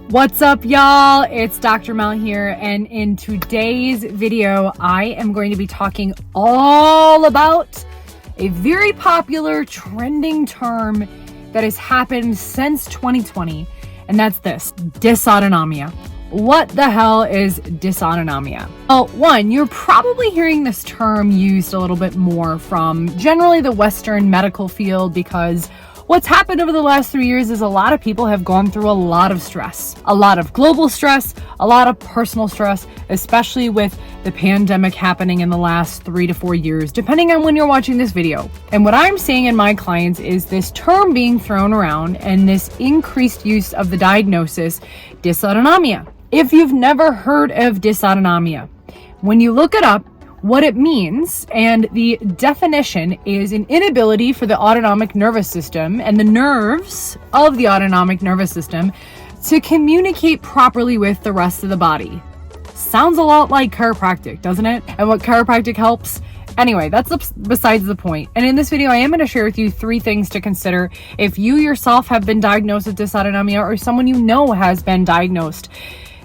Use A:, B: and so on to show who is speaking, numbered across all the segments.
A: What's up, y'all? It's Dr. Mel here, and in today's video, I am going to be talking all about a very popular trending term that has happened since 2020, and that's this: dysautonomia. What the hell is dysautonomia? Well, one, you're probably hearing this term used a little bit more from generally the Western medical field, because what's happened over the last 3 years is a lot of people have gone through a lot of stress, a lot of global stress, a lot of personal stress, especially with the pandemic happening in the last 3 to 4 years, depending on when you're watching this video. And what I'm seeing in my clients is this term being thrown around and this increased use of the diagnosis dysautonomia. If you've never heard of dysautonomia, when you look it up, what it means, and the definition is an inability for the autonomic nervous system and the nerves of the autonomic nervous system to communicate properly with the rest of the body. Sounds a lot like chiropractic, doesn't it? And what chiropractic helps? Anyway, that's besides the point. And in this video, I am going to share with you 3 things to consider if you yourself have been diagnosed with dysautonomia or someone you know has been diagnosed.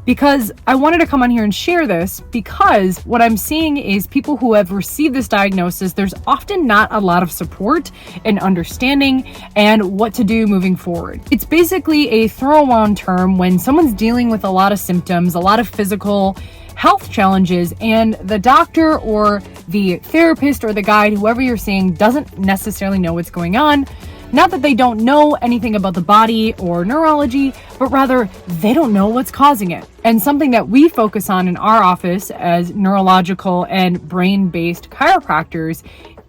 A: Because I wanted to come on here and share this, because what I'm seeing is people who have received this diagnosis, there's often not a lot of support and understanding and what to do moving forward. It's basically a throw-on term when someone's dealing with a lot of symptoms, a lot of physical health challenges, and the doctor or the therapist or the guide, whoever you're seeing, doesn't necessarily know what's going on. Not that they don't know anything about the body or neurology, but rather they don't know what's causing it. And something that we focus on in our office as neurological and brain-based chiropractors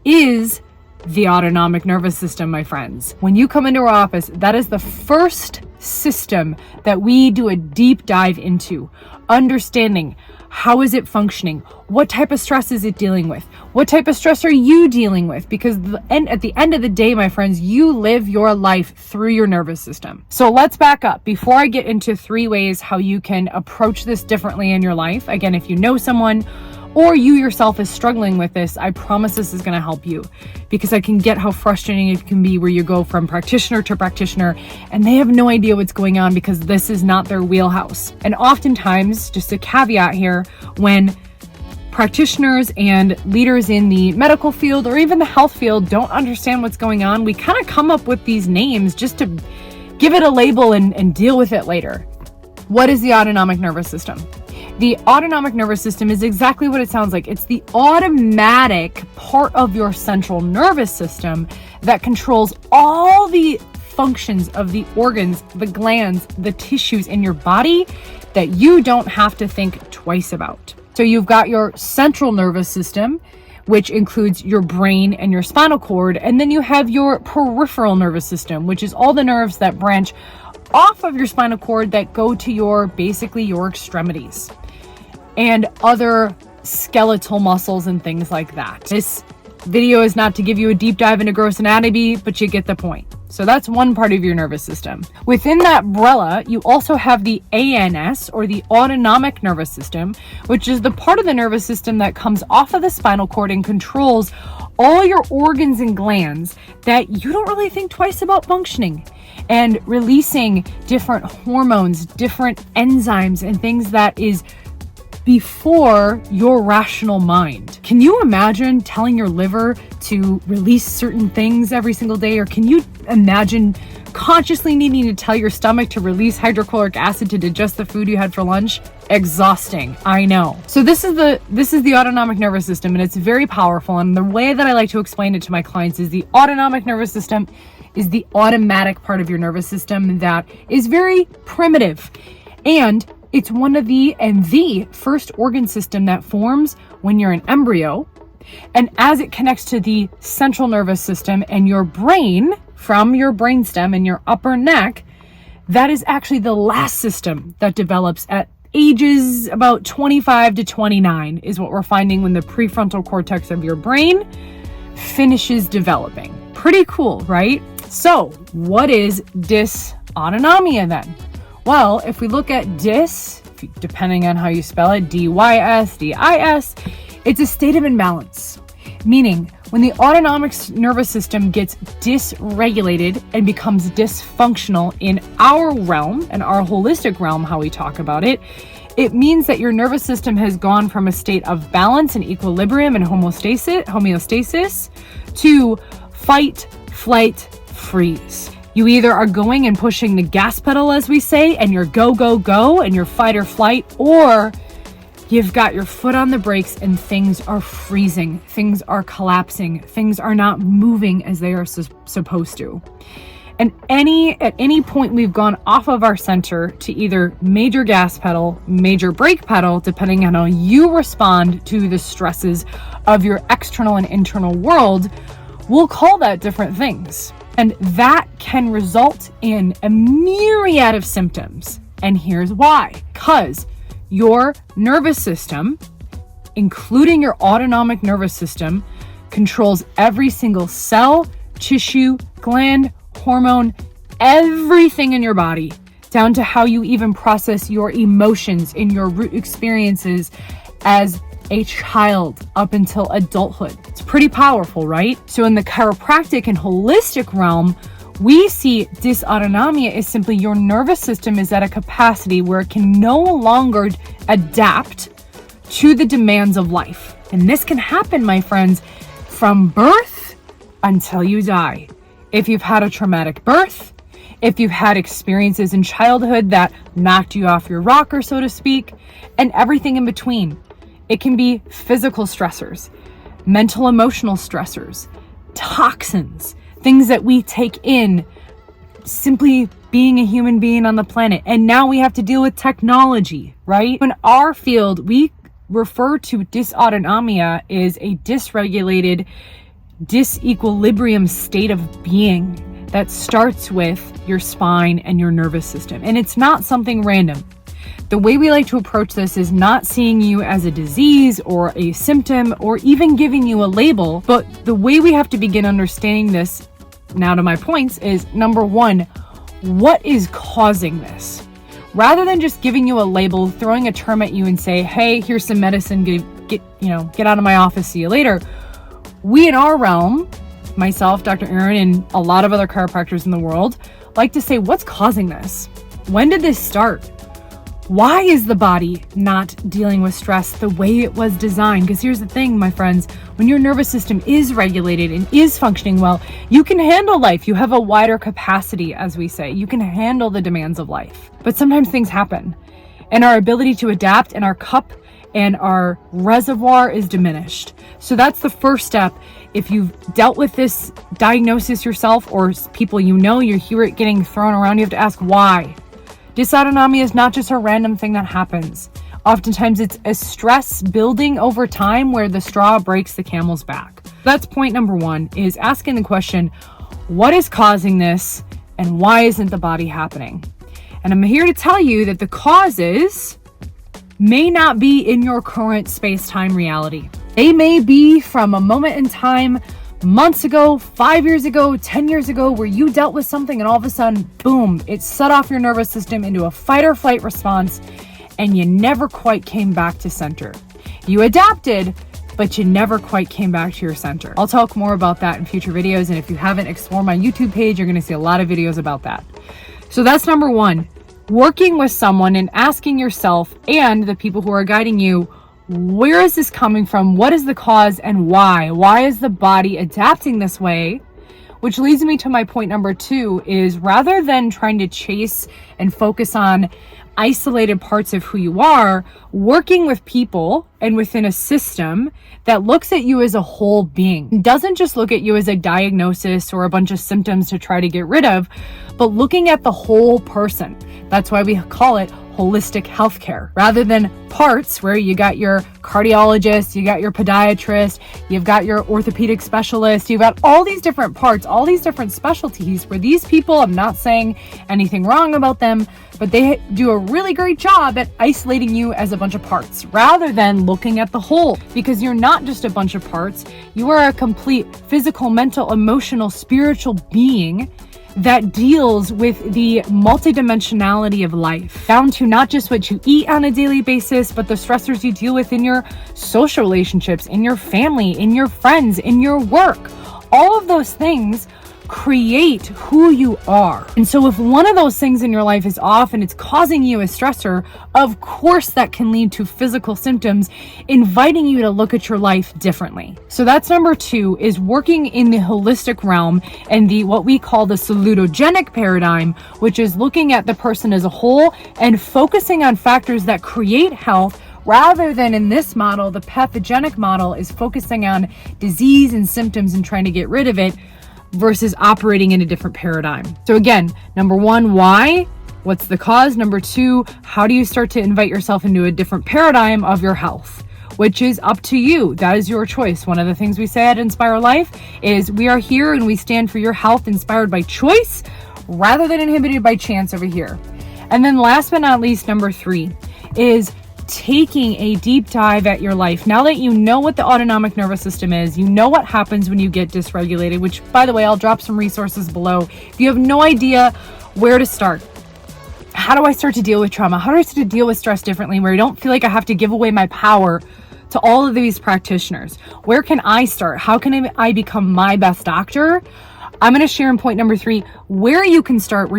A: is the autonomic nervous system, my friends. When you come into our office, that is the first system that we do a deep dive into, understanding how is it functioning? What type of stress is it dealing with? What type of stress are you dealing with? Because at the end of the day, my friends, you live your life through your nervous system. So let's back up before I get into 3 ways how you can approach this differently in your life. Again, if you know someone or you yourself is struggling with this, I promise this is going to help you, because I can get how frustrating it can be where you go from practitioner to practitioner and they have no idea what's going on because this is not their wheelhouse. And oftentimes, just a caveat here, when practitioners and leaders in the medical field or even the health field don't understand what's going on, we kind of come up with these names just to give it a label and deal with it later. What is the autonomic nervous system? The autonomic nervous system is exactly what it sounds like. It's the automatic part of your central nervous system that controls all the functions of the organs, the glands, the tissues in your body that you don't have to think twice about. So you've got your central nervous system, which includes your brain and your spinal cord, and then you have your peripheral nervous system, which is all the nerves that branch off of your spinal cord that go to basically your extremities and other skeletal muscles and things like that. This video is not to give you a deep dive into gross anatomy, but you get the point. So that's one part of your nervous system. Within that umbrella, you also have the ANS, or the autonomic nervous system, which is the part of the nervous system that comes off of the spinal cord and controls all your organs and glands that you don't really think twice about functioning and releasing different hormones, different enzymes, and things that is before your rational mind. Can you imagine telling your liver to release certain things every single day? Or can you imagine consciously needing to tell your stomach to release hydrochloric acid to digest the food you had for lunch? Exhausting, I know. So this is the autonomic nervous system, and it's very powerful. And the way that I like to explain it to my clients is the autonomic nervous system is the automatic part of your nervous system that is very primitive. And it's one of the first organ system that forms when you're an embryo. And as it connects to the central nervous system and your brain, from your brainstem and your upper neck, that is actually the last system that develops at ages about 25 to 29 is what we're finding when the prefrontal cortex of your brain finishes developing. Pretty cool, right? So what is dysautonomia then? Well, if we look at depending on how you spell it, D-Y-S, D-I-S, it's a state of imbalance, meaning When the autonomic nervous system gets dysregulated and becomes dysfunctional in our realm and our holistic realm, how we talk about it, it means that your nervous system has gone from a state of balance and equilibrium and homeostasis to fight, flight, freeze. You either are going and pushing the gas pedal, as we say, and you're go, go, go, and you're fight or flight, or you've got your foot on the brakes and things are freezing, things are collapsing, things are not moving as they are supposed to. And at any point we've gone off of our center to either major gas pedal, major brake pedal, depending on how you respond to the stresses of your external and internal world, we'll call that different things. And that can result in a myriad of symptoms. And here's why. Because your nervous system, including your autonomic nervous system, controls every single cell, tissue, gland, hormone, everything in your body, down to how you even process your emotions in your root experiences as a child up until adulthood. It's pretty powerful, right? So in the chiropractic and holistic realm, we see dysautonomia is simply your nervous system is at a capacity where it can no longer adapt to the demands of life. And this can happen, my friends, from birth until you die. If you've had a traumatic birth, if you've had experiences in childhood that knocked you off your rocker, so to speak, and everything in between. It can be physical stressors, mental, emotional stressors, toxins, things that we take in simply being a human being on the planet. And now we have to deal with technology, right? In our field, we refer to dysautonomia as a dysregulated, disequilibrium state of being that starts with your spine and your nervous system. And it's not something random. The way we like to approach this is not seeing you as a disease or a symptom or even giving you a label, but the way we have to begin understanding this, now to my points, is number one, what is causing this? Rather than just giving you a label, throwing a term at you and say, hey, here's some medicine, get out of my office, see you later. We in our realm, myself, Dr. Aaron, and a lot of other chiropractors in the world, like to say, what's causing this? When did this start? Why is the body not dealing with stress the way it was designed? Because here's the thing, my friends, when your nervous system is regulated and is functioning well, you can handle life. You have a wider capacity, as we say. You can handle the demands of life. But sometimes things happen, and our ability to adapt and our cup and our reservoir is diminished. So that's the first step. If you've dealt with this diagnosis yourself or people you hear it getting thrown around, you have to ask why. Dysautonomia is not just a random thing that happens. Oftentimes it's a stress building over time where the straw breaks the camel's back. That's point number one, is asking the question, what is causing this and why isn't the body happening? And I'm here to tell you that the causes may not be in your current space-time reality. They may be from a moment in time, months ago, 5 years ago, 10 years ago, where you dealt with something and all of a sudden, boom, it set off your nervous system into a fight or flight response and you never quite came back to center. You adapted, but you never quite came back to your center. I'll talk more about that in future videos, and if you haven't explored my YouTube page, you're going to see a lot of videos about that. So that's number one, working with someone and asking yourself and the people who are guiding you, where is this coming from? What is the cause and why? Why is the body adapting this way? Which leads me to my point number two, is rather than trying to chase and focus on isolated parts of who you are, working with people and within a system that looks at you as a whole being. It doesn't just look at you as a diagnosis or a bunch of symptoms to try to get rid of, but looking at the whole person. That's why we call it holistic healthcare, rather than parts where you got your cardiologist, you got your podiatrist, you've got your orthopedic specialist, you've got all these different parts, all these different specialties where these people, I'm not saying anything wrong about them, but they do a really great job at isolating you as a bunch of parts rather than looking at the whole, because you're not just a bunch of parts. You are a complete physical, mental, emotional, spiritual being that deals with the multidimensionality of life, down to not just what you eat on a daily basis, but the stressors you deal with in your social relationships, in your family, in your friends, in your work. All of those things create who you are. And so if one of those things in your life is off and it's causing you a stressor, of course that can lead to physical symptoms, inviting you to look at your life differently. So that's number 2, is working in the holistic realm and the what we call the salutogenic paradigm, which is looking at the person as a whole and focusing on factors that create health, rather than in this model, the pathogenic model is focusing on disease and symptoms and trying to get rid of it, versus operating in a different paradigm. So again, number 1, why? What's the cause? Number 2, how do you start to invite yourself into a different paradigm of your health? Which is up to you. That is your choice. One of the things we say at Inspire Life is we are here and we stand for your health inspired by choice rather than inhibited by chance over here. And then last but not least, number 3 is taking a deep dive at your life. Now that you know what the autonomic nervous system is, you know what happens when you get dysregulated, which, by the way, I'll drop some resources below. If you have no idea where to start, how do I start to deal with trauma? How do I start to deal with stress differently, where I don't feel like I have to give away my power to all of these practitioners? Where can I start? How can I become my best doctor? I'm going to share in point number 3 where you can start,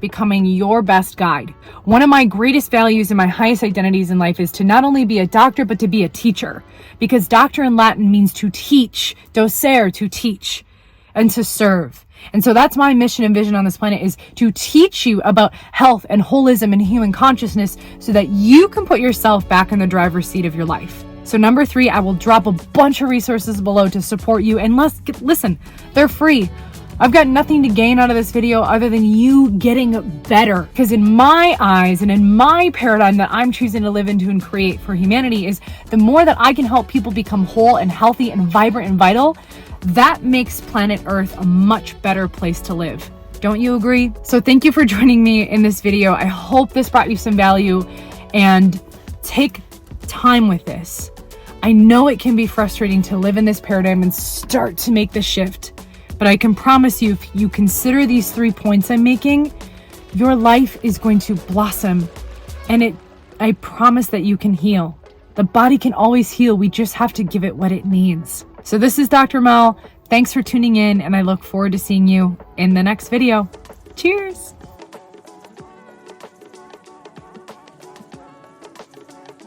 A: becoming your best guide. One of my greatest values and my highest identities in life is to not only be a doctor, but to be a teacher, because doctor in Latin means to teach, docere, to teach, and to serve. And so that's my mission and vision on this planet, is to teach you about health and holism and human consciousness so that you can put yourself back in the driver's seat of your life. So number 3, I will drop a bunch of resources below to support you. And listen, they're free. I've got nothing to gain out of this video other than you getting better. Because in my eyes and in my paradigm that I'm choosing to live into and create for humanity, is the more that I can help people become whole and healthy and vibrant and vital, that makes planet Earth a much better place to live. Don't you agree? So thank you for joining me in this video. I hope this brought you some value, and take time with this. I know it can be frustrating to live in this paradigm and start to make the shift, but I can promise you, if you consider these 3 points I'm making, your life is going to blossom, and I promise that you can heal. The body can always heal. We just have to give it what it needs. So this is Dr. Mel. Thanks for tuning in, and I look forward to seeing you in the next video. Cheers.